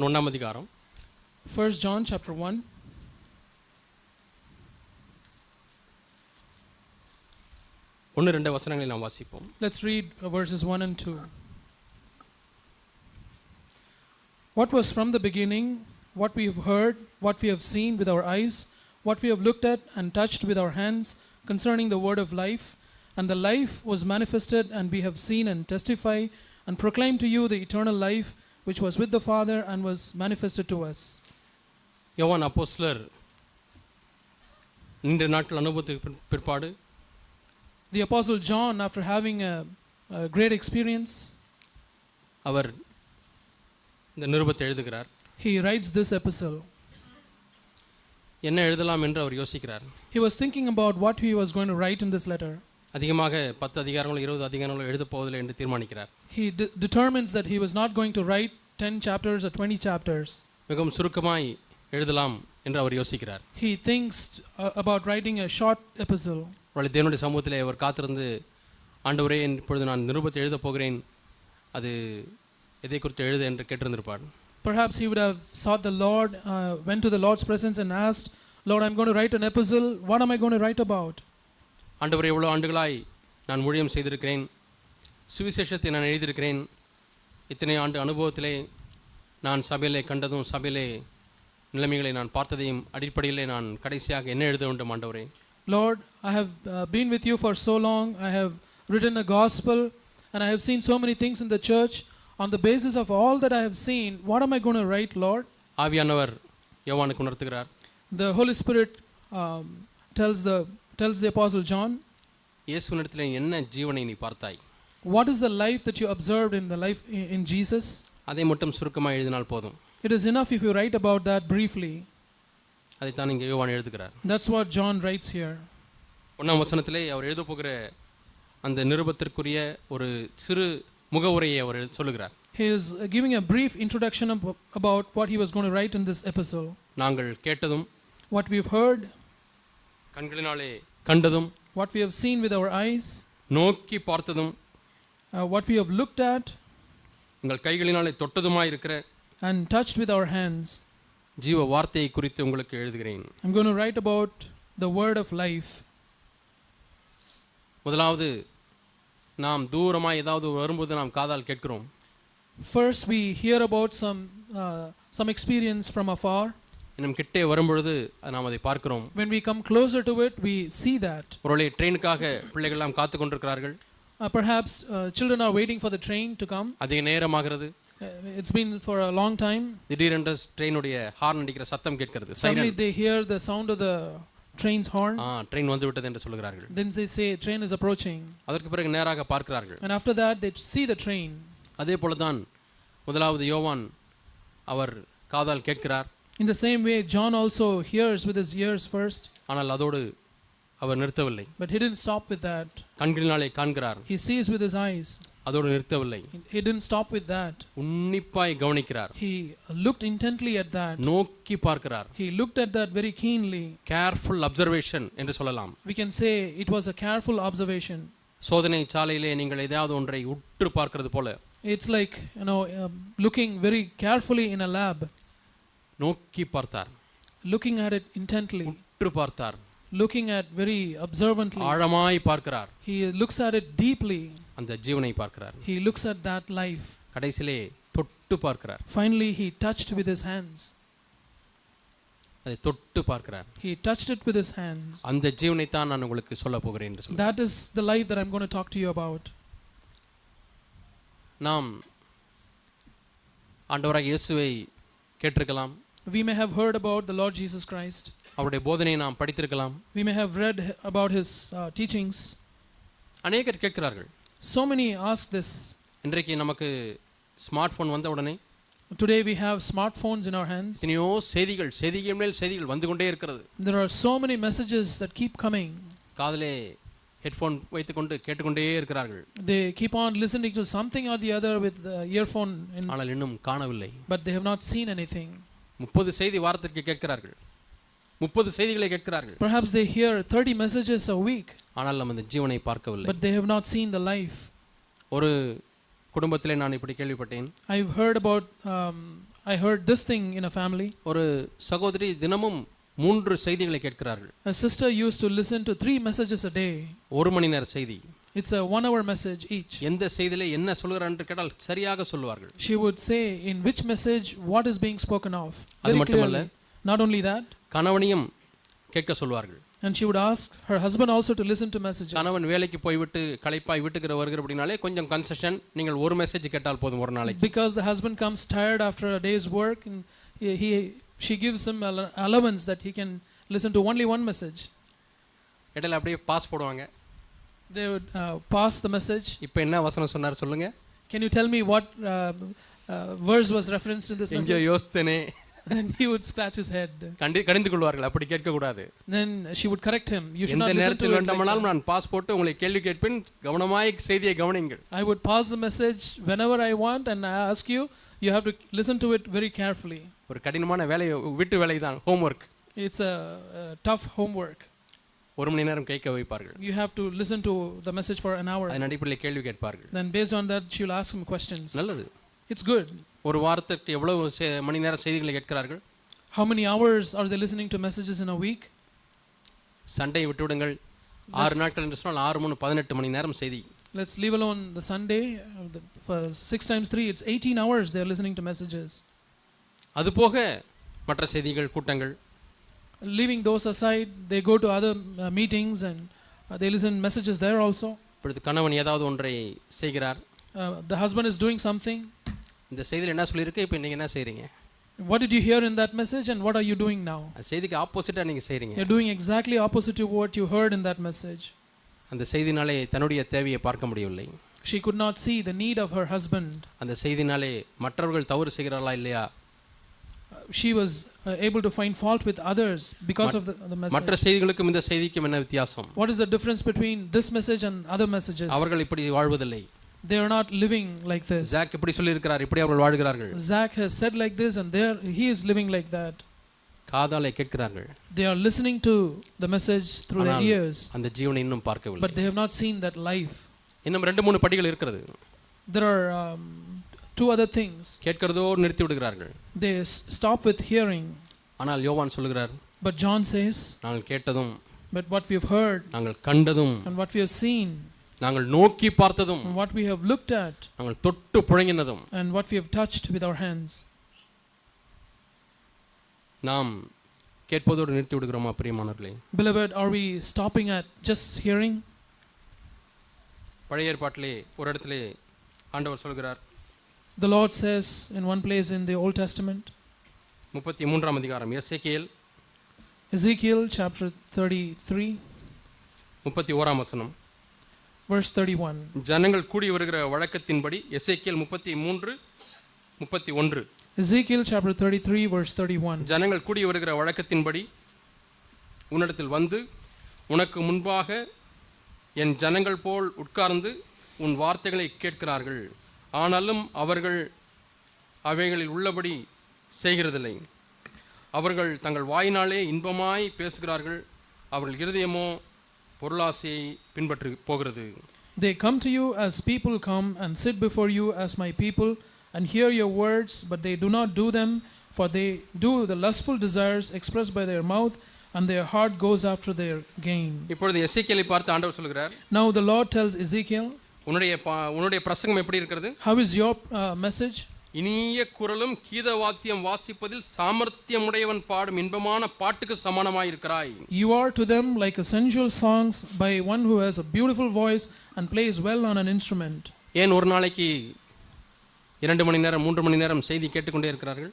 ஒன்றாம் அதிகாரம் 1 John chapter 1. ஒன்று ரெண்டு வசனங்களை நாம் வாசிப்போம். Let's read verses 1 and 2. What was from the beginning, what we have heard, what we have seen with our eyes, what we have looked at and touched with our hands concerning the word of life, and the life was manifested, and we have seen and testify and proclaim to you the eternal life which was with the Father and was manifested to us. யோவான் அப்போஸ்தலர் நீண்ட நாட்கள் அனுபவத்துக்கு பிற்பாடு The Apostle John, after having a great experience, அவர் இந்த நிருபத்தை எழுதுகிறார். he writes this epistle. என்ன எழுதலாம் என்று அவர் யோசிக்கிறார். He was thinking about what he was going to write in this letter. அதிகமாக 10 அதிகாரங்களோ 20 அதிகாரங்களோ எழுத போவதில்லை என்று தீர்மானிக்கிறார். He determines that he was not going to write 10 chapters or 20 chapters. மிகவும் சுருக்கமாய் எழுதலாம் என்று அவர் யோசிக்கிறார். He thinks about writing a short epistle. அவருடைய தேவனுடைய சமூகத்திலே அவர் காத்திருந்து, ஆண்டவரே இப்பொழுது நான் நிருபத்தை எழுத போகிறேன், அது எதை குறித்து எழுத என்று கேட்டிருந்திருப்பார். Perhaps he would have sought the Lord, went to the Lord's presence and asked, Lord, I'm going to write an epistle. What am I going to write about? ஆண்டவரே, எவ்வளோ ஆண்டுகளாய் நான் ஊழியம் செய்திருக்கிறேன், சுவிசேஷத்தை நான் எழுதியிருக்கிறேன், இத்தனை ஆண்டு அனுபவத்திலே நான் சபையிலே கண்டதும் சபையிலே நிலைமைகளை நான் பார்த்ததையும் அடிப்படையிலே நான் கடைசியாக என்ன எழுத வேண்டும் ஆண்டவரே? Lord, I have been with you for so long. I have written a gospel and I have seen so many things in the church. On the basis of all that I have seen, what am I going to write, Lord? ஆவியானவர் யோவானுக்கு உணர்த்துகிறார். The Holy Spirit tells the Apostle John, இயேசுவினிடத்திலே என்ன ஜீவனை நீ பார்த்தாய்? what is the life that you observed in the life in Jesus? அதை மட்டும் சுருக்கமாக எழுதினால் போதும். It is enough if you write about that briefly. அதைத்தான் இங்கே யோவான் எழுதுகிறார். That's what John writes here. 1ஆம் வசனத்திலே அவர் எழுத போகிற அந்த நிருபத்திற்குரிய ஒரு சிறு முகவுரையை அவர் சொல்லுகிறார். He is giving a brief introduction about what he was going to write in this epistle. நாங்கள் கேட்டதும், what we have heard, கண்களினாலே கண்டதும், what we have seen with our eyes, நோக்கி பார்த்ததும், what we have looked at, உங்கள் கைகளினாலே தொட்டதுமாய் இருக்கிற and touched with our hands. ஜீவ வார்த்தையை குறித்து உங்களுக்கு எழுதுகிறேன். I'm going to write about the word of life. முதலாவது, நாம் தூரமாய் ஏதாவது வரும்போது நாம் காதால் கேட்கிறோம். First we hear about some experience from afar. இன்னும் கிட்டே வரும்பொழுது நாம் அதை பார்க்கிறோம். When we come closer to it, we see that. ஒருவேளை ட்ரெயினுக்காக பிள்ளைகள் எல்லாம் காத்து கொண்டிருக்கிறார்கள். Perhaps children are waiting for the train to come. அதிக நேரமாகிறது. It's been for a long time. திடீரென்று ட்ரெயினுடைய ஹார்ன் அடிக்கிற சத்தம் கேட்கிறது. Suddenly they hear the sound of the train's horn. Train வந்து விட்டது என்று சொல்கிறார்கள். Then they say train is approaching. அதற்கு பிறகு நேராக பார்க்கிறார்கள். And after that they see the train. அதே போல தான் முதலாவது யோவான் அவர் காதால் கேட்கிறார். In the same way John also hears with his ears first. ஆனால் அதோடு அவர் நிறுத்தவில்லை. But he didn't stop with that. கண்களினாலே காண்கிறார். He sees with his eyes. அதோடு நிறுத்தவில்லை. He didn't stop with that. உன்னிப்பாய் கவனிக்கிறார். He looked intently at that. நோக்கி பார்க்கிறார். He looked at that very keenly. Careful observation என்று சொல்லலாம். We can say it was a careful observation. சோதனை சாலையிலே நீங்கள் ஏதாவது ஒன்றை உற்று பார்க்கிறது போல. It's like, looking very carefully in a lab. நோக்கி பார்த்தார். Looking at it intently. உற்று பார்த்தார். Looking at very observantly. ஆழமாய் பார்க்கிறார். He looks at it deeply. அந்த ஜீவனை பார்க்கிறார். He looks at that life. கடைசியிலே தொட்டு பார்க்கிறார். Finally he touched with his hands. அதை தொட்டு பார்க்கிறார். He touched it with his hands. அந்த ஜீவனை தான் நான் உங்களுக்கு சொல்ல போகிறேன் என்று சொல்றார். That is the life that I'm going to talk to you about. நாம் ஆண்டவராகிய இயேசுவை கேட்டிருக்கலாம். We may have heard about the Lord Jesus Christ. அவருடைய போதனையை நாம் படித்திருக்கலாம். We may have read about his teachings. அநேகர் கேட்கிறார்கள். So many ask this. இன்றைக்கு நமக்கு ஸ்மார்ட் போன் வந்த உடனே Today we have smartphones in our hands. எத்தனையோ செய்திகள் மேல் செய்திகள் வந்து கொண்டே இருக்கிறது. There are so many messages that keep coming. காதிலே ஹெட்போன் வைத்துக்கொண்டு கேட்டுக்கொண்டே இருக்கிறார்கள். They keep on listening to something or the other with the earphone in. ஆனால் இன்னும் காணவில்லை. But they have not seen anything. 30 செய்தி வாரத்திற்கு கேட்கிறார்கள். 30 செய்திகளை கேட்கிறார்கள். Perhaps they hear 30 messages a week. ஆனால் நம்ம இந்த ஜீவனை பார்க்கவில்லை. But they have not seen the life. ஒரு குடும்பத்திலே நான் இப்படி கேள்விப்பட்டேன். I've heard about I heard this thing in a family. ஒரு சகோதரி தினமும் 3 செய்திகளை கேட்கிறார்கள். A sister used to listen to 3 messages a day. 1 மணி நேர செய்தி. It's a 1-hour message each. எந்த செய்தியிலே என்ன சொல்கிறார் என்று கேட்டால் சரியாக சொல்வார்கள். She would say in which message what is being spoken of. அது மட்டுமல்ல, not only that, கணவனையும் கேட்க சொல்வார்கள். and she would ask her husband also to listen to messages. கணவன் வேலைக்கு போய்விட்டு களைப்பாய் வீட்டுக்கு வருகிற அப்படினாலே கொஞ்சம் கன்செஷன், நீங்கள் ஒரு மெசேஜ் கேட்டால் போதும் ஒரு நாளைக்கு. Because the husband comes tired after a day's work, and she gives him allowance that he can listen to only one message. இடையில அப்படியே பாஸ் போடுவாங்க. They would pass the message. இப்போ என்ன வசனம் சொன்னார் சொல்லுங்க? Can you tell me what verse was referenced in this message? எங்க யோசித்தனே. Then he would scratch his head. கடிந்து கொள்வார்கள், அப்படி கேட்க கூடாது. Then she would correct him. You should not எந்த listen to நேரத்தில் it. வேண்டுமானாலும் நான் பாஸ் போட்டு உங்களை கேள்வி கேட்பேன், கவனமாய் செய்தியை கவனியுங்கள். I would pass the message whenever I want and I ask you, you have to listen to it very carefully. ஒரு கடினமான வேலை, வீட்டு வேலை தான், homework. It's a tough homework. 1 மணி நேரம் கேட்க வைப்பார்கள். You have to listen to the message for an hour. அதன் அடிப்படையில் கேள்வி கேட்பார்கள். Then based on that she will ask him questions. நல்லது. It's good. ஒரு வாரத்துக்கு எவ்வளவு மணி நேரம் செய்திகளை கேட்கிறார்கள்? How many hours are they listening to messages in a week? Sunday விட்டுவிடுங்கள், 6 நாட்கள் என்று சொன்னால் 6 3 18 மணி நேரம் செய்தி. Let's leave alone the Sunday. For 6 times 3 it's 18 hours they are listening to messages. அது போக மற்ற செய்திகள், கூட்டங்கள். Leaving those aside, they go to other meetings and they listen messages there also. இப்பொழுது கணவன் ஏதாவது ஒன்றை செய்கிறார். The husband is doing something. இந்த செய்தியில் என்ன சொல்லியிருக்கு, இப்போ நீங்கள் என்ன செய்கிறீங்க? What did you hear in that message and what are you doing now? அந்த செய்திக்கு ஆப்போசிட்டாக நீங்கள் செய்கிறீங்க. You're doing exactly opposite to what you heard in that message. அந்த செய்தினாலே தன்னுடைய தேவையை பார்க்க முடியவில்லை. She could not see the need of her husband. அந்த செய்தினாலே மற்றவர்கள் தவறு செய்கிறார்களா இல்லையா? She was able to find fault with others because of the message. மற்ற செய்திகளுக்கும் இந்த செய்திக்கும் என்ன வித்தியாசம்? What is the difference between this message and other messages? அவர்கள் இப்படி வாழ்வதில்லை. They are not living like this. Jack இப்படி சொல்லியிருக்கிறார், இப்படி அவர்கள் வாழ்கிறார்கள். Zach has said like this and there he is living like that. காதாலே கேட்கிறார்கள். They are listening to the message through their ears. அந்த ஜீவனை இன்னும் பார்க்கவில்லை. But they have not seen that life. இன்னும் 2-3 படிகள் இருக்கிறது. There are 2 other things. கேட்கிறதோ நிறுத்தி விடுகிறார்கள். They stop with hearing. ஆனால் யோவான் சொல்கிறார், But John says, நாங்கள் கேட்டதும், but what we have heard நாங்கள் கண்டதும், and what we have seen, நாங்கள் நோக்கி பார்த்ததும், and what we have looked at, நாங்கள் தொட்டு புழங்கினதும், and what we have touched with our hands. நாம் கேட்பதோடு நிறுத்தி விடுகிறோமா பிரியமானவர்களே? Beloved, are we stopping at just hearing? பழைய ஏற்பாட்டிலே ஒரு இடத்திலே ஆண்டவர் சொல்கிறார். The Lord says in one place in the Old Testament, 33ஆம் அதிகாரம், Ezekiel chapter 33, 31ஆம் வசனம், verse 31. ஜனங்கள் கூடி வருகிற வழக்கத்தின்படி, எசேக்கியேல் 33:31. Ezekiel chapter 33 verse 31. ஜனங்கள் கூடி வருகிற வழக்கத்தின்படி உன்னிடத்தில் வந்து உனக்கு முன்பாக என் ஜனங்கள் போல் உட்கார்ந்து உன் வார்த்தைகளை கேட்கிறார்கள், ஆனாலும் அவர்கள் அவைகளில் உள்ளபடி செய்கிறதில்லை. அவர்கள் தங்கள் வாயினாலே இன்பமாய் பேசுகிறார்கள், அவர்கள் இருதயமோ பொருளாசையை பின்பற்றி போகிறது. They come to you as people come and sit before you as my people and hear your words, but they do not do them, for they do the lustful desires expressed by their mouth, and their heart goes after their gain. இப்பொழுது எசேக்கியேலை பார்த்து ஆண்டவர் சொல்கிறார், Now the Lord tells Ezekiel, உன்னுடைய பிரசங்கம் எப்படி இருக்கிறது? how is your message? இனிய குரலும் கீதவாத்தியம் வாசிப்பதில் சாமர்த்தியமுடையவன் பாடும் இன்பமான பாட்டுக்கு சமானமாயிருக்கிறாய். You are to them like a sensual songs by one who has a beautiful voice and plays well on an instrument. ஏன் ஒரு நாளைக்கு 2 மணி நேரம் 3 மணி நேரம் செய்தி கேட்டுக்கொண்டே இருக்கிறார்கள்?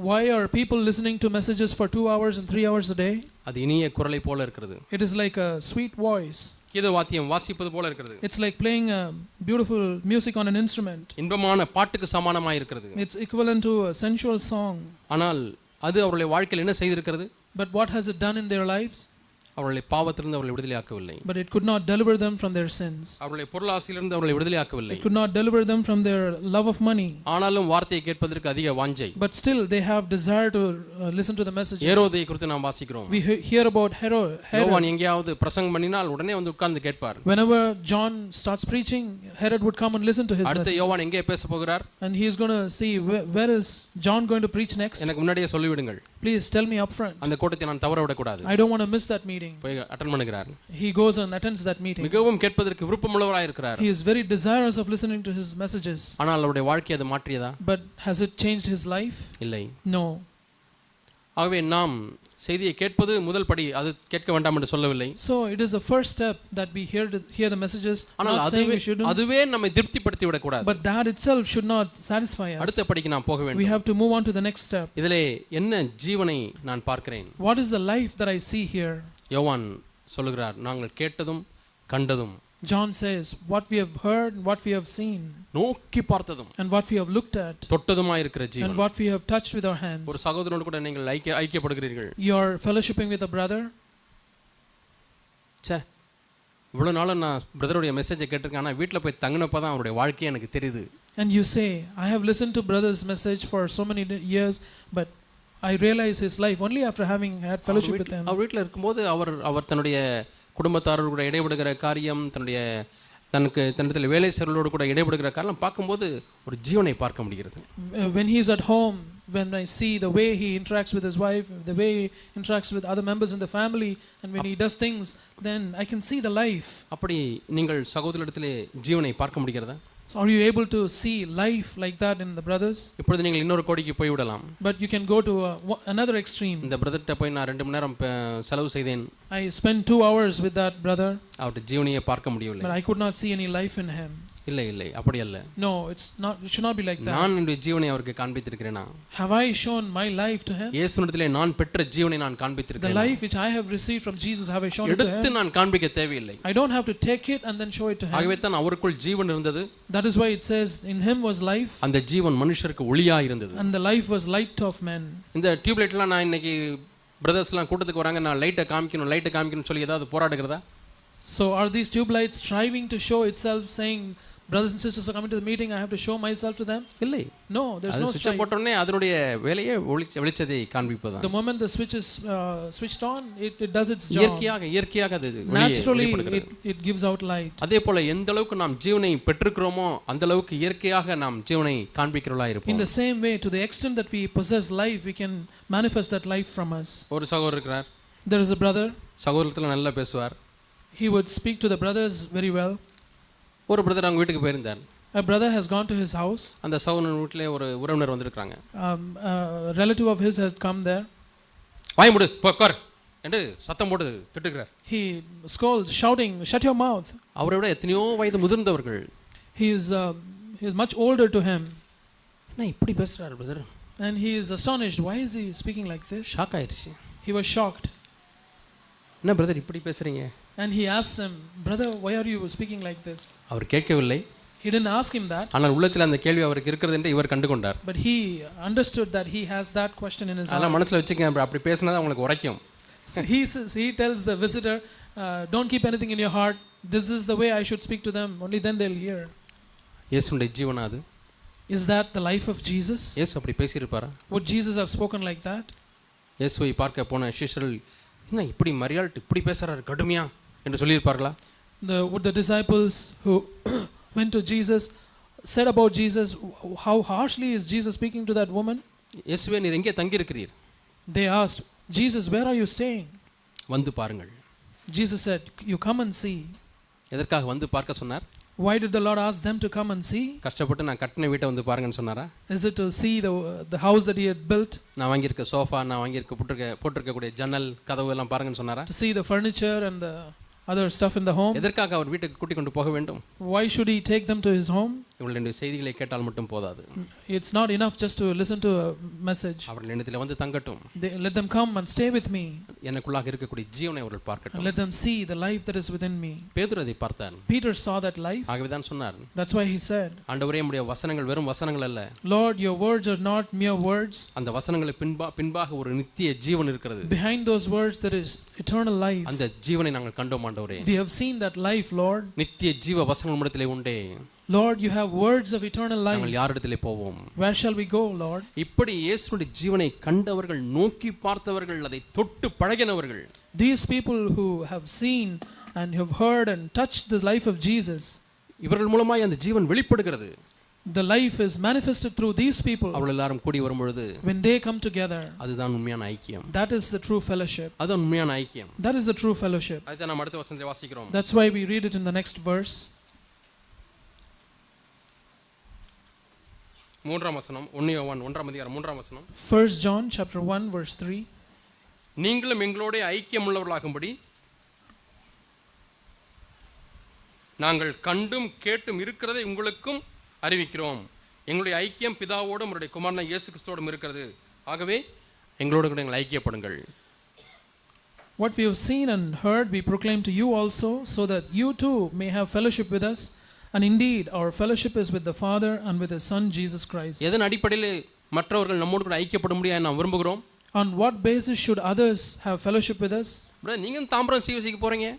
Why are people listening to messages for 2 hours and 3 hours a day? அது இனிய குரலை போல இருக்கிறது. It is like a sweet voice. கீதவாத்தியம் வாசிப்பது போல இருக்கிறது. It's like playing a beautiful music on an instrument. இன்பமான பாட்டுக்கு சமானமாய் இருக்கிறது. It's equivalent to a sensual song. ஆனால் அது அவருடைய வாழ்க்கையில் என்ன செய்திருக்கிறது? But what has it done in their lives? அவர்களை பாவத்திலிருந்து அவர்களை விடுதலையாக்கவில்லை. but it could not deliver them from their sins. அவர்களை பொருளாசையிலிருந்து அவர்களை விடுதலையாக்கவில்லை. It could not deliver them from their love of money. ஆனாலும் வார்த்தையை கேட்பதற்கு அதிக வாஞ்சை. But still they have desire to listen to the messages. ஏரோதை குறித்து நாம் வாசிக்கிறோம். We hear about Herod. யோவான் எங்கேயாவது பிரசங்கம் பண்ணினால் உடனே வந்து உட்கார்ந்து கேட்பார். Whenever John starts preaching, Herod would come and listen to his அடுத்து message. யோவான் எங்கே பேச போகிறார்? And he is going to see where is John going to preach next. எனக்கு முன்னாடியே சொல்லிவிடுங்கள். Please tell me upfront. அந்த கூட்டத்தை நான் தவற விடக்கூடாது. I don't want to miss that meeting. போய் அட்டெண்ட் பண்ணுகிறார். He goes and attends that meeting. மிகவும் கேட்பதற்கு விருப்பமுள்ளவராய் இருக்கிறார். He is very desirous of listening to his messages. ஆனால் அவருடைய வாழ்க்கையை அது மாற்றியதா? But has it changed his life? இல்லை. No. ஆகவே நாம் செய்தியை கேட்பது முதல் படி, அது கேட்க வேண்டாம் என்று சொல்லவில்லை. So it is the first step that we hear the messages. ஆனால் அதுவே நம்மை திருப்திப்படுத்தி விட கூடாது. But that itself should not satisfy us. அடுத்த படிக்கு நாம் போக வேண்டும். We have to move on to the next step. இதிலே என்ன ஜீவனை நான் பார்க்கிறேன்? What is the life that I see here? யோவான் சொல்லுகிறார், நாங்கள் கேட்டதும் கண்டதும். John says, what we have heard, what we have seen, நோக்கி பார்த்ததும் and what we have looked at, தொட்டதுமாய் இருக்கிற ஜீவன். and what we have touched with our hands. ஒரு சகோதரனோடு கூட நீங்கள் ஐக்கியப்படுகிறீர்கள். You are fellowshipping with a brother. ச்சே, இவ்வளவு நாளும் நான் பிரதருடைய மெசேஜை கேட்டிருக்கேன், ஆனால் வீட்டில் போய் தங்கினப்போ தான் அவருடைய வாழ்க்கையை எனக்கு தெரியுது. And you say, I have listened to brother's message for so many years, but I realize his life only after having had fellowship with him. அவர் வீட்டில் இருக்கும்போது அவர் தன்னுடைய குடும்பத்தாரோடு கூட இடைபடுகிற காரியம், தன்னிடத்தில் வேலை செய்கிறவர்களோடு கூட இடைபடுகிற காரியம் பார்க்கும்போது ஒரு ஜீவனை பார்க்க முடிகிறது. When he is at home, when I see the way he interacts with his wife, the way he interacts with other members in the family, and when he does things, then I can see the life. அப்படி நீங்கள் சகோதரரிடத்திலே ஜீவனை பார்க்க முடிகிறதா? So are you able to see life like that in the brothers? இப்பொழுது நீங்கள் இன்னொரு கோடிக்கு போய் விடலாம். But you can go to another extreme. இந்த பிரதர்ட்ட போய் நான் 2 மணி நேரம் செலவு செய்தேன். I spent 2 hours with that brother. அவருடைய ஜீவனையை பார்க்க முடியவில்லை. But I could not see any life in him. இல்லை அப்படி அல்ல. No, it should not be like that. நான் என்னுடைய ஜீவனை அவருக்கு காண்பித்திருக்கிறேனா? Have I shown my life to him? இயேசுவிடத்திலே நான் பெற்ற ஜீவனை நான் காண்பித்திருக்கிறேன். The life which I have received from Jesus, have I shown it to him? எடுத்து நான் காண்பிக்க தேவையில்லை. I don't have to take it and then show it to him. ஆகவே தான் அவருக்குள் ஜீவன் இருந்தது. That is why it says in him was life. அந்த ஜீவன் மனுஷருக்கு ஒளியாக இருந்தது. And the life was light of men. இந்த டியூப் லைட்லாம் நான் இன்னைக்கு பிரதர்ஸ்லாம் கூட்டத்துக்கு வராங்க, நான் லைட்டை காமிக்கணும் சொல்லி ஏதாவது போராடுகிறதா? So are these tube lights striving to show itself, saying brothers and sisters are coming to the meeting, I have to show myself to them? இல்லை. No, there's no switch போட்ட உடனே அதனுடைய வேலையை வெளிச்சத்தை காண்பிப்பது. The moment the switch is switched on, it does its job. இயற்கையாக அது Naturally it gives out light. அதே போல எந்த அளவுக்கு நாம் ஜீவனை பெற்றுக்கிறோமோ அந்த அளவுக்கு இயற்கையாக நாம் ஜீவனை காண்பிக்கிறவர்களாய் இருப்போம். In the same way, to the extent that we possess life, we can manifest that life from us. ஒரு சகோதரர் இருக்கிறார். There is a brother. சகோதரத்துல நல்லா பேசுவார். He would speak to the brothers very well. ஒரு பிரதர் அவங்க வீட்டுக்கு போயிருந்தார். A brother has gone to his house. அந்த சகோதரன் வீட்டிலே ஒரு உறவினர் வந்திருக்காங்க. A relative of his has come there. வாய் மூடு உட்கார் என்று சத்தம் போட்டு திட்டுகிறார். He scolds, shouting, shut your mouth. அவரை விட எத்தனையோ வயது முதிர்ந்தவர்கள். He is much older to him. என்ன இப்படி பேசுறார் brother? And he is astonished. Why is he speaking like this? Shock ஆயிருச்சு. He was shocked. என்ன பிரதர் இப்படி பேசுறீங்க? And he asks him, brother, why are you speaking like this? அவர் கேட்கவில்லை. He didn't ask him that. ஆனால் உள்ளத்தில் அந்த கேள்வி அவருக்கு இருக்கிறது என்று இவர் கண்டுகொண்டார். But he understood that he has that question in his heart. அதெல்லாம் மனசுல வச்சுக்கங்க, அப்படி பேசினா உங்களுக்கு உரைக்கும். So he tells the visitor, don't keep anything in your heart. This is the way I should speak to them. Only then they'll hear. இயேசுவின் ஜீவனா அது? Is that the life of Jesus? இயேசு அப்படி பேசியிருப்பாரா? Would Jesus have spoken like that? இயேசுவை பார்க்க போன சிஷ்யர்கள் என்ன இப்படி மரியாதை இப்படி பேசுறாரு கடுமையா என்று சொல்லியிருப்பார்களா? Would the disciples who went to Jesus said about Jesus, how harshly is Jesus speaking to that woman? இயேசுவே நீர் எங்கே தங்கி இருக்கிறீர்? They asked, Jesus, where are you staying? வந்து பாருங்கள். Jesus said, you come and see. எதற்காக வந்து பார்க்க சொன்னார்? Why did the Lord ask them to come and see? கஷ்டப்பட்டு நான் கட்டின வீட்டை வந்து பாருங்கன்னு சொன்னாரா? Is it to see the house that he had built? நான் வாங்கியிருக்க சோஃபா, நான் வாங்கியிருக்க போட்டிருக்கக்கூடிய ஜன்னல் கதவு எல்லாம் பாருங்கன்னு சொன்னாரா? To see the furniture and the other stuff in the home? எதற்காக அவர் வீட்டுக்கு கூட்டி கொண்டு போக வேண்டும்? Why should he take them to his home? இவர்களுடைய செய்திகளை கேட்டால் மட்டும் போதாது. It's not enough just to listen to a message. அவர்கள் என்னிடத்தில் வந்து தங்கட்டும். Let them come and stay with me. எனக்குள்ளாக இருக்கக்கூடிய ஜீவனை அவர்கள் And பார்க்கட்டும். let them see the life that is within me. பேதுரு அதை பார்த்தான். Peter saw that life. ஆகவே தான் சொன்னார், That's why he said, ஆண்டவரே நம்முடைய வசனங்கள் வெறும் வசனங்கள் அல்ல, Lord, your words are not mere words. அந்த வசனங்களுக்கு பின்பாக ஒரு நித்திய ஜீவன் இருக்கிறது. Behind those words there is eternal life. அந்த ஜீவனை நாங்கள் கண்டோம் ஆண்டவரே. We have seen that life, Lord. நித்திய ஜீவ வசனங்கள் நம்மிடத்திலே உண்டே. Lord, you have words of eternal life. நாங்கள் யாரிடத்திலே போவோம்? Where shall we go, Lord? இப்படி இயேசுவின் ஜீவனை கண்டவர்கள், நோக்கி பார்த்தவர்கள், அதை தொட்டு பழகினவர்கள், These people who have seen and have heard and touched the life of Jesus, இவர்கள் மூலமாய் அந்த ஜீவன் வெளிப்படுகிறது. the life is manifested through these people. அவர்கள் எல்லாரும் கூடி வரும் பொழுது When they come together, அதுதான் உண்மையான ஐக்கியம். that is the true fellowship. அதுதான் உண்மையான ஐக்கியம். That is the true fellowship. அதுதான் நாம் அடுத்த வசனத்தை வாசிக்கிறோம். That's why we read it in the next verse. 3ஆம் வசனம், 1 யோவான் 1ஆம் அதிகாரம் 3ஆம் வசனம். 1 John chapter 1 verse 3. நீங்களும் எங்களோட ஐக்கியம் உள்ளவர்களாகும்படி நாங்கள் கண்டும் கேட்டும் இருக்கிறதை உங்களுக்கும் அறிவிக்கிறோம். எங்களுடைய ஐக்கியம் பிதாவோடும் அவருடைய குமாரனாகிய இயேசு கிறிஸ்துவோடும் இருக்கிறது. ஆகவே எங்களோடு கூட நீங்கள் ஐக்கியப்படுங்கள். What we have seen and heard we proclaim to you also, so that you too may have fellowship with us. And indeed our fellowship is with the Father and with his Son Jesus Christ. எதன் அடிப்படையில் மற்றவர்கள் நம்மோடு கூட ஐக்கியப்பட முடியாது நாம் விரும்புகிறோம்? On what basis should others have fellowship with us? Brother, நீங்க தாம்பரம் சிவசிக்கு போறீங்க.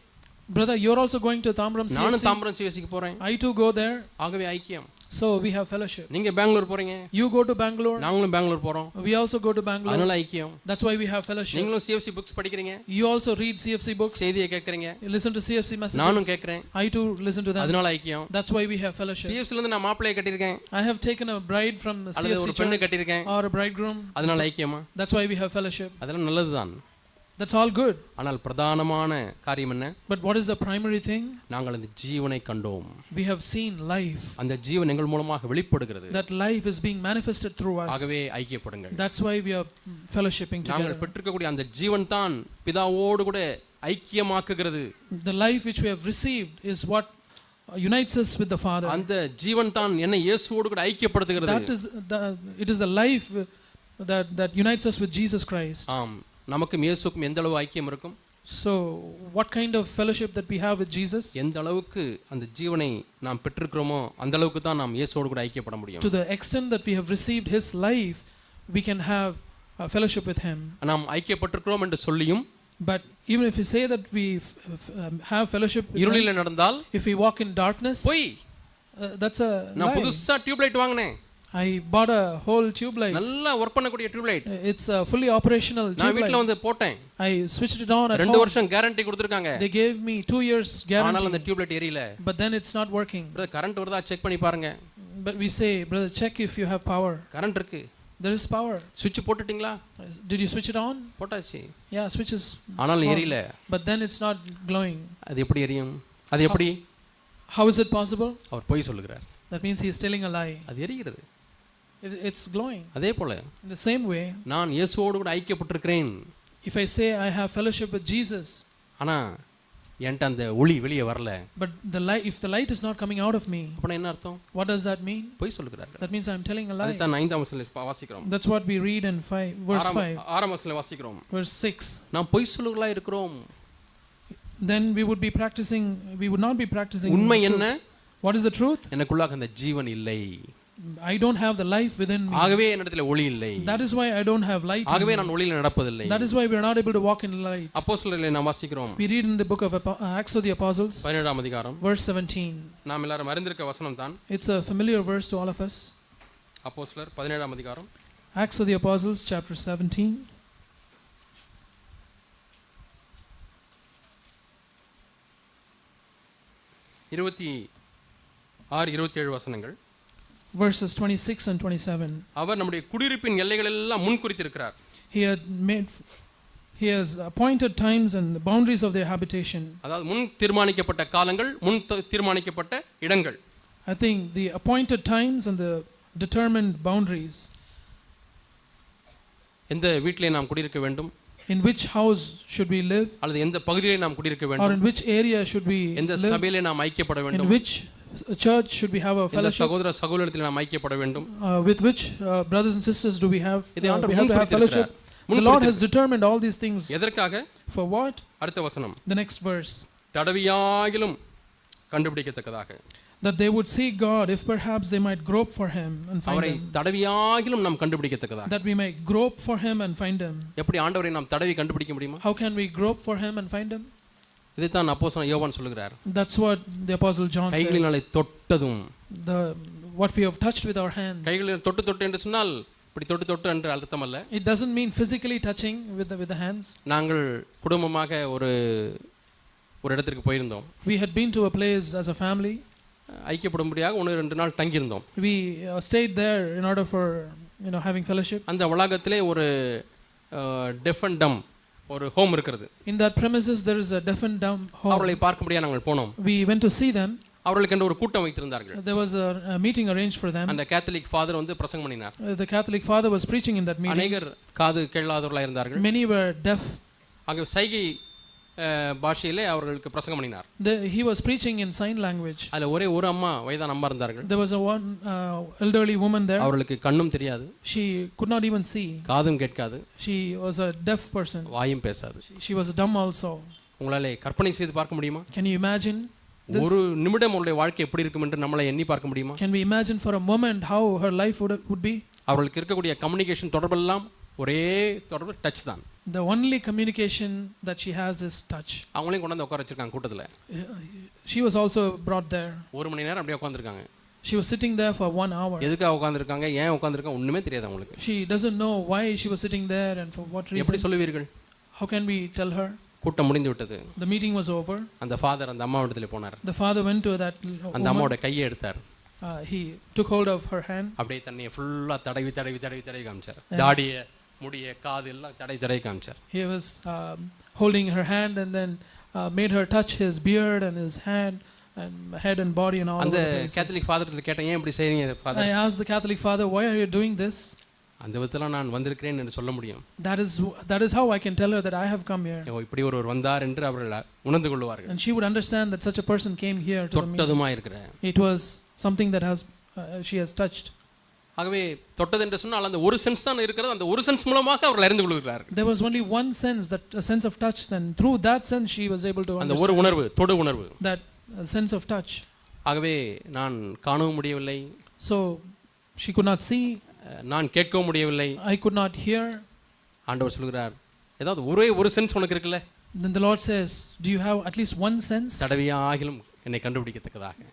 Brother, you're also going to Tambaram CFC. நானும் தாம்பரம் சிவசிக்கு போறேன். I too go there. ஆகவே ஐக்கியம். So we have fellowship. நீங்க பெங்களூர் போறீங்க. You go to Bangalore. நாங்களும் பெங்களூர் போறோம். We also go to Bangalore. அதனால ஐக்கியம். That's why we have fellowship. நீங்களும் CFC books படிக்கிறீங்க. You also read CFC books. செய்தியை கேட்கறீங்க. You listen to CFC messages. நானும் கேட்கிறேன். I too listen to them. அதனால ஐக்கியம். That's why we have fellowship. CFC ல இருந்து நான் மாப்பிள்ளையை கட்டியிருக்கேன். I have taken a bride from the அல்லது CFC ஒரு பெண்ணை church கட்டியிருக்கேன். or a bridegroom. அதனால ஐக்கியமா? That's why we have fellowship. அதெல்லாம் நல்லதுதான். That's all good. ஆனால் பிரதானமான காரியம் என்ன? But what is the primary thing? நாங்கள் அந்த ஜீவனை கண்டோம். We have seen life. அந்த ஜீவன் எங்கள் மூலமாக வெளிப்படுகிறது. That life is being manifested through us. ஆகவே ஐக்கியப்படுங்கள். That's why we are fellowshipping together. நாங்கள் பெற்றுக்கக்கூடிய அந்த ஜீவன் தான் பிதாவோடு கூட ஐக்கியமாக்குகிறது. The life which we have received is what unites us with the Father. அந்த ஜீவன் தான் என்னை இயேசுவோடு கூட ஐக்கியப்படுத்துகிறது. It is the life that unites us with Jesus Christ. ஆம், நமக்கும் இயேசுக்கும் எந்த அளவு ஐக்கியம் இருக்கும்? So what kind of fellowship that we have with Jesus? எந்த அளவுக்கு அந்த ஜீவனை நாம் பெற்றிருக்கிறோமோ அந்த அளவுக்கு தான் நாம் இயேசுவோடு கூட ஐக்கியப்பட முடியும். To the extent that we have received his life, we can have a fellowship with him. நாம் ஐக்கியப்பட்டிருக்கிறோம் என்று சொல்லியும், But even if we say that we have fellowship with him, இருளில் நடந்தால், if we walk in darkness, போய் that's a நான் lie. புதுசா tube light வாங்கினேன். I bought a whole tube light. நல்லா வர்க் பண்ணக்கூடிய tube light. It's a fully operational நான் tube வீட்ல light. வந்து போட்டேன். I switched it on at 2 home. வருஷம் கேரண்டி கொடுத்திருக்காங்க. They gave me 2 years ஆனால் அந்த guarantee. டியூப் லைட் எரியல. But then it's not working. Brother, current வருதா செக் பண்ணி பாருங்க. But we say, brother, check if you have power. Current இருக்கு. There is power. சுவிட்ச் போட்டுட்டீங்களா? Did you switch it on? போட்டாச்சு. Yeah, switch is ஆனால் on. எரியல. But then it's not glowing. அது எப்படி எரியும்? அது எப்படி? How is it possible? அவர் பொய் சொல்லுகிறார். That means he is telling a lie. அது எரிகிறது. It's glowing. அதே போல In the same way, நான் இயேசுவோடு கூட ஐக்கியப்பட்டிருக்கிறேன். if I say I have fellowship with Jesus, ஆனா என்கிட்ட அந்த ஒளி வெளியே வரல, but if the light is not coming out of me, அப்பனா என்ன அர்த்தம்? what does that mean? பொய் சொல்லுகிறார்கள். That means I'm telling a lie. அதுதான் 5ஆம் வசனத்தில் வாசிக்கிறோம். That's what we read in verse 5. 6ஆம் வசனத்தில் வாசிக்கிறோம். Verse 6. நாம் பொய் சொல்லுகளா இருக்கிறோம். Then we would not be practicing உண்மை the என்ன? truth. What is the truth? எனக்குள்ளாக அந்த ஜீவன் இல்லை. I don't have the life within me. ஆகவே என்னிடத்தில் ஒளி இல்லை. That is why I don't have light. ஆகவே நான் ஒளியில் நடப்பதில்லை. That is why we are not able to walk in light. அப்போஸ்தலர்களை நாம் வாசிக்கிறோம். We read in the book of Acts of the Apostles, 17ஆம் அதிகாரம். verse 17. நாம் எல்லாரும் அறிந்திருக்க வசனம் தான். It's a familiar verse to all of us. அப்போஸ்தலர் 17ஆம் அதிகாரம். Acts of the Apostles, chapter 17. இருபத்தி 6-27 வசனங்கள். Verses 26 and 27. அவர் நம்முடைய குடியிருப்பின் எல்லைகள் எல்லாம் முன் குறித்திருக்கிறார். He has appointed times and the boundaries of their habitation. அதாவது முன் தீர்மானிக்கப்பட்ட காலங்கள், முன் தீர்மானிக்கப்பட்ட இடங்கள். I think the appointed times and the determined boundaries. எந்த வீட்டிலே நாம் குடியிருக்க வேண்டும்? In which house should we live? அல்லது எந்த பகுதியிலே நாம் குடியிருக்க Or வேண்டும்? in which area should we எந்த live? சபையிலே நாம் ஐக்கியப்பட In வேண்டும்? which a church should we have a இந்த fellowship? சகோதர சகோதரத்தில் நாம் ஐக்கியப்பட வேண்டும். With which brothers and sisters do we have? இதை ஆண்டவர் We have to have fellowship. முன் The Lord has determined all these things. எதற்காக? For what? அடுத்த வசனம். The next verse. தடவியாகிலும் கண்டுபிடிக்கத்தக்கதாக. That they would seek God if perhaps they might grope for him and find அவரை him. தடவியாகிலும் நாம் கண்டுபிடிக்கத்தக்கதாக. That we may grope for him and find him. எப்படி ஆண்டவரை நாம் தடவி கண்டுபிடிக்க முடியுமா? How can we grope for him and find him? இதைத்தான் அப்போஸ்தலன் யோவான் சொல்கிறார். That's what the apostle John says. கைகளினாலே தொட்டதும் What we have touched with our hands. கைகளில் தொட்டு என்று சொன்னால் இப்படி தொட்டு என்று அர்த்தம் அல்ல. It doesn't mean physically touching with the hands. நாங்கள் குடும்பமாக ஒரு இடத்திற்கு போயிருந்தோம். We had been to a place as a family. ஐக்கியப்படும்படியாக 1-2 நாள் தங்கி இருந்தோம். We stayed there in order for having fellowship. அந்த வளாகத்திலே ஒரு deaf and dumb ஒரு ஹோம் இருக்கிறது. In that premises there is a deaf and dumb home. அவர்களை பார்க்கும்படியாக நாங்கள் போனோம். We went to see them. அவர்களுக்கு ஒரு கூட்டம் வைத்திருந்தார்கள். There was a meeting arranged for them. அந்த கேத்தலிக் ஃாதர் வந்து பிரசங்கம் பண்ணினார். The Catholic father was preaching in that meeting. அநேகர் காது கேளாதவர்களாக இருந்தார்கள். Many were deaf. ஆக சைகை பாஷையிலே அவர்களுக்கு பிரசங்கம் பண்ணினார். He was preaching in sign language. அதுல ஒரே ஒரு அம்மா வயதான அம்மா இருந்தார்கள். There was one elderly woman there. அவர்களுக்கு கண்ணும் தெரியாது. She could not even see. காதும் கேட்காது. She was a deaf person. வாயும் பேசாது. She was dumb also. உங்களாலே கற்பனை செய்து பார்க்க முடியுமா? Can you imagine? ஒரு நிமிடம் அவளுடைய வாழ்க்கை எப்படி இருக்கும் என்று நம்மளை எண்ணி பார்க்க முடியுமா? Can we imagine for a moment how her life would be? அவர்களுக்கு இருக்கக்கூடிய கம்யூனிகேஷன் தொடர்பெல்லாம் ஒரே தொடர்பு டச் தான். The only communication that she has is touch. அவங்களையும் கொண்டு வந்து உட்கார வச்சிருக்காங்க கூட்டத்துல. She was also brought there. ஒரு மணி நேரம் அப்படியே உட்கார்ந்திருக்காங்க. She was sitting there for 1 hour. எதுக்காக உட்கார்ந்திருக்காங்க, ஏன் உட்கார்ந்திருக்காங்க ஒண்ணுமே தெரியாது அவங்களுக்கு. She doesn't know why she was sitting there and for what reason. எப்படி சொல்லுவீர்கள்? How can we tell her? கூட்டம் முடிந்து விட்டது. The meeting was over. அந்த ஃாதர் அந்த அம்மாவிடத்துல போனார். The father went to that அந்த அம்மாவோட கையை எடுத்தார். He took hold of her hand. அப்படியே தண்ணியை ஃபுல்லா தடவி காமிச்சார். தாடியை, முடியை, காது எல்லாம் தடவி காமிச்சார். He was holding her hand and then made her touch his beard and his hand and head and body and all அந்த over the places. கேத்தலிக் ஃாதர்கிட்ட கேட்டேன், ஏன் இப்படி செய்றீங்க father? I asked the Catholic father, why are you doing this? அந்த விதத்துல நான் வந்திருக்கிறேன் என்று சொல்ல முடியும். That is how I can tell her that I have come here. இப்படி ஒருவர் வந்தார் என்று அவர்கள் உணர்ந்து கொள்வார்கள். And she would understand that such a person came here to the meeting. தொட்டதுமா இருக்கிறேன். It was something that she has touched. ஆகவே தொட்டது என்று சொன்னால் அந்த ஒரு சென்ஸ் தான் இருக்கிறது. அந்த ஒரு சென்ஸ் மூலமாக அவர்கள் அறிந்து கொள்கிறார்கள். There was only one sense, that a sense of touch, then through that sense she was able to அந்த ஒரு உணர்வு, தொடு உணர்வு. That sense of touch. ஆகவே நான் காணவும் முடியவில்லை. So she could not see. நான் கேட்கவும் முடியவில்லை. I could not hear. ஆண்டவர் சொல்கிறார், ஏதாவது ஒரே ஒரு சென்ஸ் உனக்கு இருக்குல்ல? Then the Lord says, do you have at least one sense? தடவியாகிலும் என்னை கண்டுபிடிக்கத்தக்கதாக.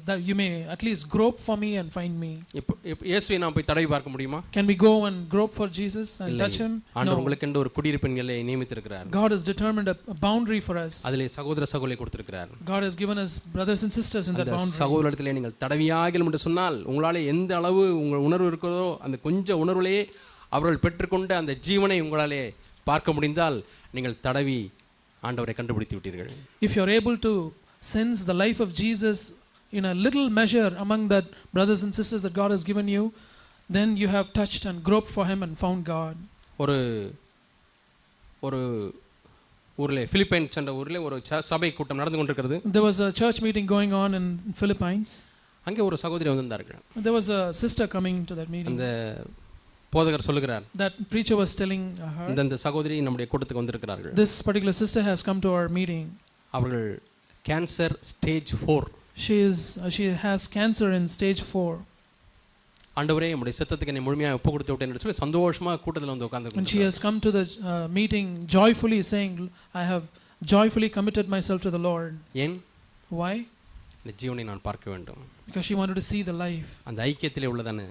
That you may at least grope for me and find me. இப்போ இயேசுவை நாம் போய் தடவி பார்க்க முடியுமா? Can we go and grope for Jesus and touch him? ஆண்டவர் உங்களுக்கு ஒரு குடியிருப்பின்களை நியமித்திருக்கிறார். God has determined a boundary for us. அதிலே சகோதர சகோதரிகளை கொடுத்திருக்கிறார். God has given us brothers and sisters in that boundary. சகோதரத்திலே நீங்கள் தடவியாகிலும் என்று சொன்னால் உங்களாலே எந்த அளவு உங்கள் உணர்வு இருக்கிறதோ அந்த கொஞ்ச உணர்வுலேயே அவர்கள் பெற்றுக்கொண்ட அந்த ஜீவனை உங்களாலே பார்க்க முடிந்தால் நீங்கள் தடவி ஆண்டவரை கண்டுபிடித்து விட்டீர்கள். If you are able to sense the life of Jesus in a little measure among that brothers and sisters that God has given you, then you have touched and groped for him and found God. ஒரு ஊரிலே Philippines என்ற ஊரிலே ஒரு சபை கூட்டம் நடந்து கொண்டிருக்கிறது. There was a church meeting going on in Philippines. அங்கே ஒரு சகோதரி வந்திருந்தார்கள். There was a sister coming to that meeting. அந்த போதகர் சொல்லுகிறார், that preacher was telling her, இந்த சகோதரி நம்முடைய கூட்டத்துக்கு வந்திருக்கிறார்கள். This particular sister has come to our meeting. அவர்கள் cancer stage 4. She has cancer in stage 4. ஆண்டவரே உம்முடைய சித்தத்துக்கு என்னை முழுமையாக ஒப்பு கொடுத்து விட்டேன் என்று சொல்லி சந்தோஷமா கூட்டத்தில் வந்து உட்கார்ந்து. And she has come to the meeting joyfully saying, I have joyfully committed myself to the Lord. ஏன்? Why? இந்த ஜீவனை நான் பார்க்க வேண்டும். Because she wanted to see the life. அந்த ஐக்கியத்திலே உள்ளதான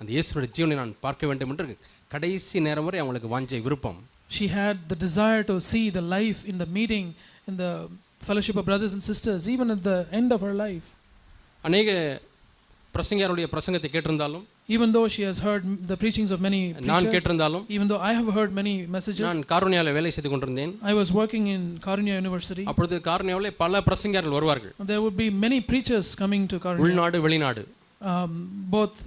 அந்த இயேசுவுடைய ஜீவனை நான் பார்க்க வேண்டும் என்று கடைசி நேரம் வரை அவங்களுக்கு வாஞ்சை விருப்பம். She had the desire to see the life in the meeting, in the fellowship of brothers and sisters, even at the end of her life. அநேக பிரசங்கியாருடைய பிரசங்கத்தை கேட்டிருந்தாலும், even though she has heard the preachings of many preachers, நான் கேட்டிருந்தாலும், even though I have heard many messages, நான் காருண்யாவில் வேலை செய்து கொண்டிருந்தேன். I was working in Karunya University. அப்பொழுது காருண்யாவிலே பல பிரசங்கியார்கள் வருவார்கள். There would be many preachers coming to Karunya. உள்நாடு வெளிநாடு. Both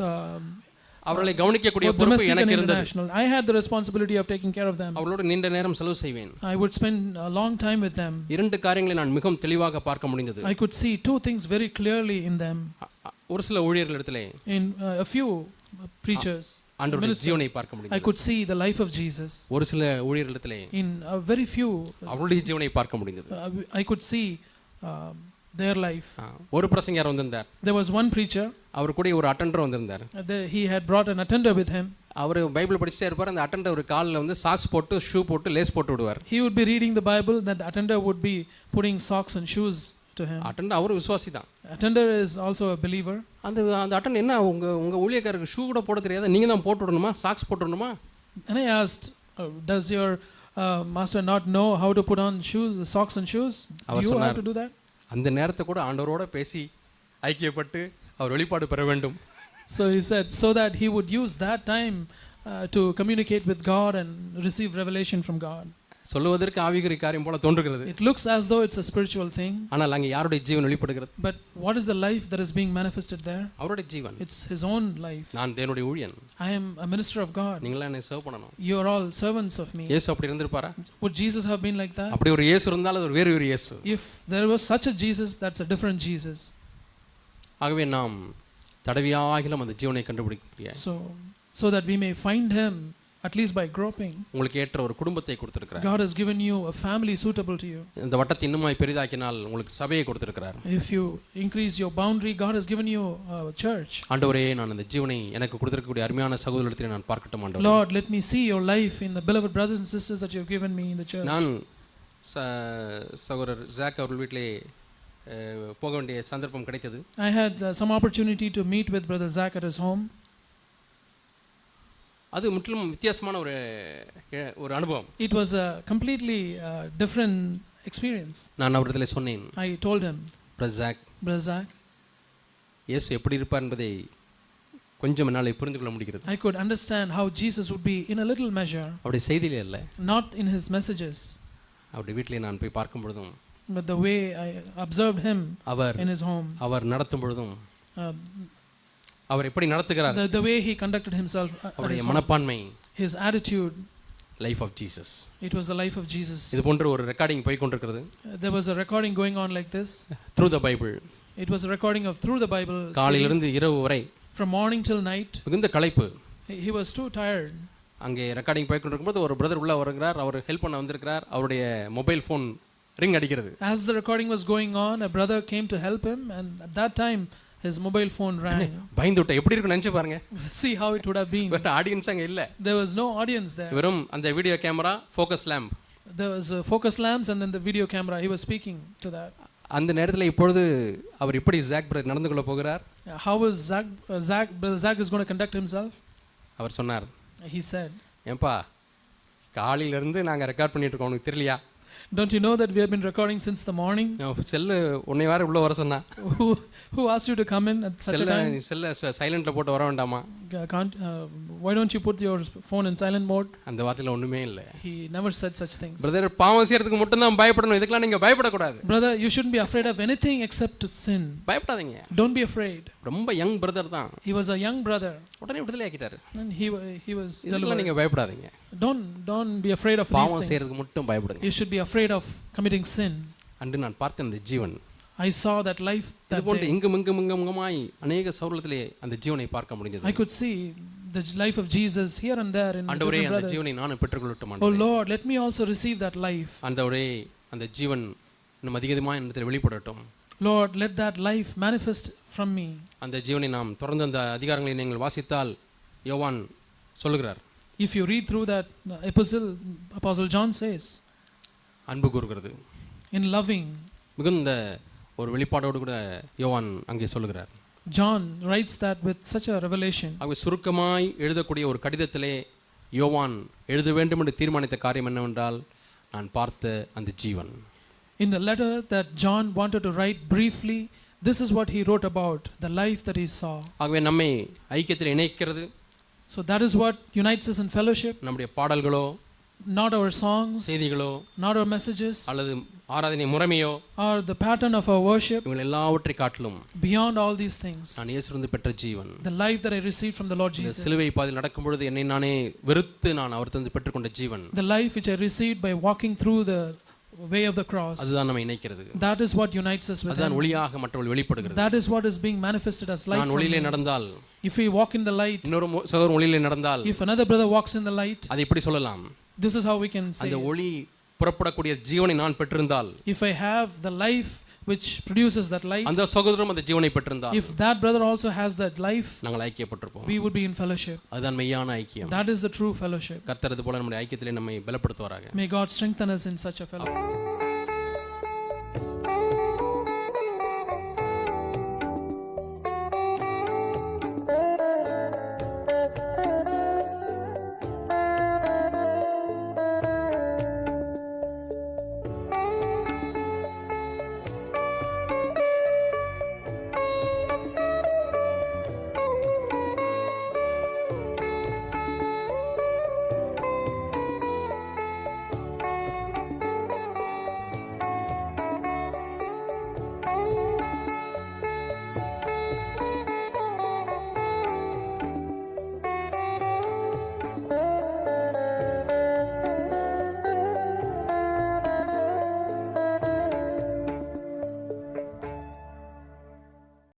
அவர்களை கவனிக்கக்கூடிய both பொறுப்பு domestic and எனக்கு இருந்தது. international. I had the responsibility of taking care of them. அவர்களோடு நீண்ட நேரம் செலவு செய்வேன். I would spend a long time with them. இரண்டு காரியங்களை நான் மிகவும் தெளிவாக பார்க்க முடிந்தது. I could see two things very clearly in them. ஒரு சில ஊழியர்களிடத்திலே In a few preachers, ஆண்டவருடைய ஜீவனை பார்க்க I முடிந்தது. could see the life of Jesus. ஒரு சில ஊழியர்களிடத்திலே In a very few, அவருடைய ஜீவனை பார்க்க முடிந்தது. I could see their life. ஒரு பிரசங்கியார் வந்திருந்தார். There was one preacher. அவர் கூட ஒரு அட்டெண்டர் வந்திருந்தார். He had brought an attender with him. அவர் பைபிள் படிச்சுட்டே இருப்பார். அந்த அட்டெண்டர் ஒரு காலில் வந்து சாக்ஸ் போட்டு ஷூ போட்டு லேஸ் போட்டு விடுவார். He would be reading the Bible, then the attender would be putting socks and shoes to him. Attender அவர் விசுவாசி தான். Attender is also a believer. அந்த அட்டெண்டர் என்ன உங்க ஊழியக்காரருக்கு ஷூ கூட போட தெரியாத, நீங்க தான் போட்டு விடணுமா, சாக்ஸ் போட்டு விடணுமா? And I asked, does your master not know how to put on shoes, socks and shoes? Do you have to do that? அந்த நேரத்தை கூட ஆண்டவரோட பேசி ஐக்கியப்பட்டு அவர் வெளிப்பாடு பெற வேண்டும். So he said, so that he would use that time to communicate with God and receive revelation from God. சொல்லுவதற்கு ஆவிக்குரிய காரியம் போல தோன்றுகிறது. It looks as though it's a spiritual thing. ஆனால் அங்கே யாருடைய ஜீவன் வெளிப்படுகிறது? But what is the life that is being manifested there? அவருடைய ஜீவன். It's his own life. நான் தேவனுடைய ஊழியன். I am a minister of God. நீங்களா என்னை சர்வ் பண்ணணும். You are all servants of me. இயேசு அப்படி இருந்திருப்பாரா? Would Jesus have been like that? அப்படி ஒரு இயேசு இருந்தால் அது வேறு ஒரு இயேசு. If there was such a Jesus, that's a different Jesus. ஆகவே நாம் தடவியாகிலும் அந்த ஜீவனை கண்டுபிடிக்க. So that we may find him, at least by groping. உங்களுக்கு ஏற்ற ஒரு குடும்பத்தை கொடுத்திருக்கிறார். God has given you a family suitable to you. இந்த வட்டத்தை இன்னுமாய் பெரிதாக்கினால் உங்களுக்கு சபையை கொடுத்திருக்கிறார். If you increase your boundary, God has given you a church. ஆண்டவரே, நான் அந்த ஜீவனை எனக்கு கொடுத்திருக்கக்கூடிய அருமையான சகோதரர்களை நான் பார்க்கட்டும் ஆண்டவரே. Lord, let me see your life in the beloved brothers and sisters that you have given me in the church. நான் சகோதரர் ஜாக் அவர்கள் வீட்டிலே போக வேண்டிய சந்தர்ப்பம் கிடைத்தது. I had some opportunity to meet with brother Zach at his home. அது முற்றிலும் வித்தியாசமான ஒரு அனுபவம். It was a completely different experience. நான் அவரிடத்திலே சொன்னேன். I told him, brother Zach, இயேசு எப்படி இருப்பார் என்பதை கொஞ்சம் என்னால புரிந்து கொள்ள முடிகிறது. I could understand how Jesus would be in a little measure. அவருடைய செய்தியிலே அல்ல, not in his messages. அவருடைய வீட்டிலே நான் போய் பார்க்கும் பொழுதும், but the way I observed him in his home, அவர் நடத்தும் பொழுதும், அவர் எப்படி நடத்துகிறார், the way he conducted himself, அவருடைய மனப்பான்மை, his attitude, life of Jesus. It was the life of Jesus. இது போன்ற ஒரு ரெக்கார்டிங் போய் கொண்டிருக்கிறது. There was a recording going on like this. Through the Bible. It was a recording of Through the Bible. காலையிலிருந்து இரவு வரை, from morning till night. மிகுந்த களைப்பு. He was too tired. அங்கே ரெக்கார்டிங் போய் கொண்டிருக்கும்போது ஒரு பிரதர் உள்ள வருகிறார். அவர் ஹெல்ப் பண்ண வந்திருக்கிறார். அவருடைய மொபைல் ஃபோன் ரிங் அடிக்கிறது. As the recording was going on, a brother came to help him, and at that time his mobile phone rang. பயந்துட்ட. எப்படி இருக்கு நினைச்சு பாருங்க. See how it would have been. வேற ஆடியன்ஸ் அங்க இல்ல. There was no audience there. வெறும் அந்த video camera, focus lamp. There was focus lamps and then the video camera. He was speaking to that. அந்த நேரத்தில் இப்பொழுது அவர் எப்படி ஜாக் பிரதர் நடந்து கொள்ள போகிறார்? How is Zach is going to conduct himself? அவர் சொன்னார். He said, ஏம்பா, காலையில இருந்து நாங்க ரெக்கார்ட் பண்ணிட்டு இருக்கோம், உனக்கு தெரியலையா? Don't you know that we have been recording since the morning? Cell உன்னை வேற உள்ள வர சொன்னா. Who asked you to come in at such a time? செல்ல சைலண்ட்ல போட்டு வர வேண்டாமா? Why don't you put your phone in silent mode? அந்த வார்த்தையில ஒண்ணுமே இல்ல. He never said such things. Brother, பாவம் செய்யறதுக்கு மட்டும் தான் பயப்படணும். இதுக்கெல்லாம் நீங்க பயப்பட கூடாது. Brother, you shouldn't be afraid of anything except to sin. பயப்படாதீங்க. Don't be afraid. ரொம்ப யங் பிரதர் தான். He was a young brother. உடனே விடுதலை ஆக்கிட்டாரு. And he was இதெல்லாம் நீங்க பயப்படாதீங்க. Don't be afraid of these things. பாவம் செய்யறதுக்கு மட்டும் பயப்படுங்க. You should be afraid of committing sin. அன்று நான் பார்த்த அந்த ஜீவன், I saw that life that இது போன்ற இங்குமாய் அநேக சௌரத்திலே அந்த ஜீவனை பார்க்க முடிந்தது. I could see the life of Jesus here and there in ஆண்டவரே, different அந்த brothers. ஜீவனை நான் பெற்றுக்கொள்ளட்டும் Oh ஆண்டவரே. Lord, let me also receive that life. ஆண்டவரே, அந்த ஜீவன் இன்னும் அதிகமாக என்னிடத்தில் வெளிப்படட்டும். Lord, let that life manifest from me. அந்த ஜீவனை நாம் தொடர்ந்து அந்த அதிகாரங்களை நீங்கள் வாசித்தால் யோவான் சொல்லுகிறார். If you read through that epistle, Apostle John says, அன்பு கூறுகிறது, in loving. மிகுந்த ஒரு வெளிப்பாடோடு கூட யோவான் அங்கே சொல்லுகிறார். John writes that with such a revelation. ஆகவே சுருக்கமாய் எழுதக்கூடிய ஒரு கடிதத்திலே யோவான் எழுத வேண்டும் என்று தீர்மானித்த காரியம் என்னவென்றால், நான் பார்த்த அந்த ஜீவன். In the letter that John wanted to write briefly, this is what he wrote about, the life that he saw. ஆகவே நம்மை ஐக்கியத்தில் இணைக்கிறது. So that is what unites us in fellowship. நம்முடைய பாடல்களோ, not our songs, செய்திகளோ not our messages, அல்லது ஆராதனை முறைமையோ or the pattern of our worship. இவங்கள் எல்லாவற்றை காட்டிலும் Beyond all these things, நான் இயேசுவிலிருந்து பெற்ற ஜீவன், the life that I received from the Lord இந்த Jesus, சிலுவை பாதையில் நடக்கும் பொழுது என்னை நானே வெறுத்து நான் அவர்கிட்ட பெற்றுக்கொண்ட ஜீவன், the life which I received by walking through the way of the cross, அதுதான் நம்மை இணைக்கிறது. that is what unites us with அதுதான் Him. ஒளியாக மற்றவர்கள் வெளிப்படுகிறது. That is what is being manifested as light. நான் from ஒளியிலே me. நடந்தால், If we walk in the light, இன்னொரு சகோதரன் ஒளியிலே நடந்தால், if another brother walks in the light, அதை எப்படி சொல்லலாம்? this is how we can say அந்த it. ஒளி புறப்படக்கூடிய ஜீவனை நான் பெற்றிருந்தால், If I have the life which produces that light, அந்த சகோதரரும் அந்த ஜீவனை பெற்றிருந்தால், if that brother also has that life, நாங்கள் ஐக்கியப்பட்டிருப்போம். we would be in fellowship. அதுதான் மெய்யான ஐக்கியம். That is the true fellowship. கர்த்தர் அது போல நம்முடைய ஐக்கியத்திலே நம்மை பலப்படுத்துவாராக. May God strengthen us in such a fellowship.